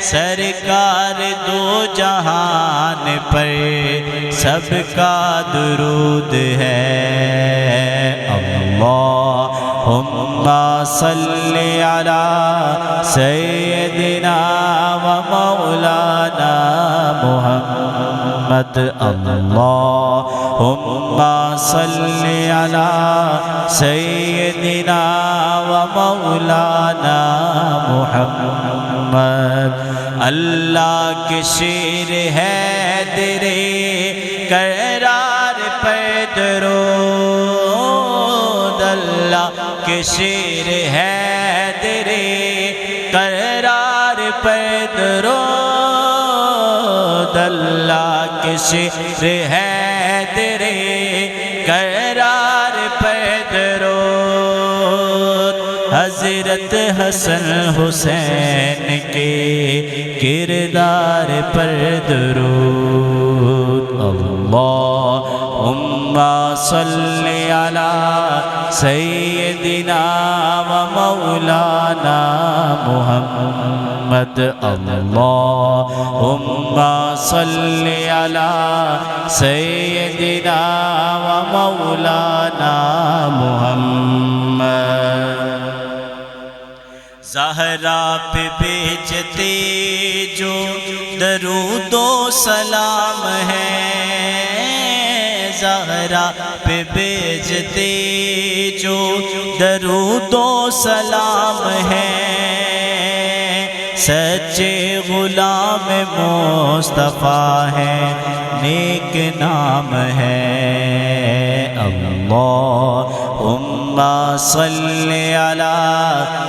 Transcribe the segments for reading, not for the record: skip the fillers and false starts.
سرکار دو جہان پر سب کا درود ہے۔ اللہم صلی علی سیدنا و مولانا محمد۔ اللہم صلی علی سیدنا و مولانا محمد۔ اللہ کے شیر ہے تیرے قرار پر درود، اللہ کے شیر ہے تیرے قرار پر درود، اللہ کے شیر ہے تیرے قرار پر درود۔ حضرت حسن حسین کے کردار پر درود۔ اللہم صلی علی سیدنا و مولانا محمد۔ اللہم صلی علی سیدنا و مولانا محمد۔ زہرا پہ بھیجتے جو درود و سلام ہے، زہرا پہ بھیجتے جو درود و سلام ہے، سچے غلام مصطفیٰ ہے، نیک نام ہے۔ اللہم صلی علی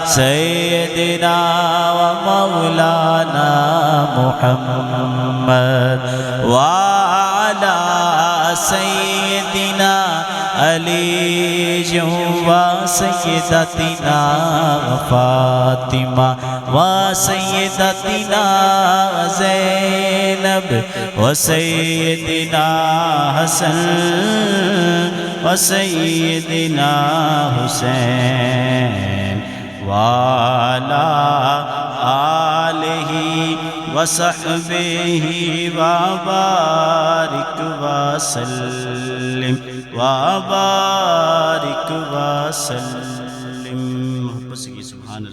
سیدنا و مولانا محمد وعلی سیدنا علی و سیدتنا فاطمہ و سیدتنا زینب و سیدنا حسن و سیدنا حسین وعلی آلہ وصحبہ وبارک وسلم وبارک وسلم۔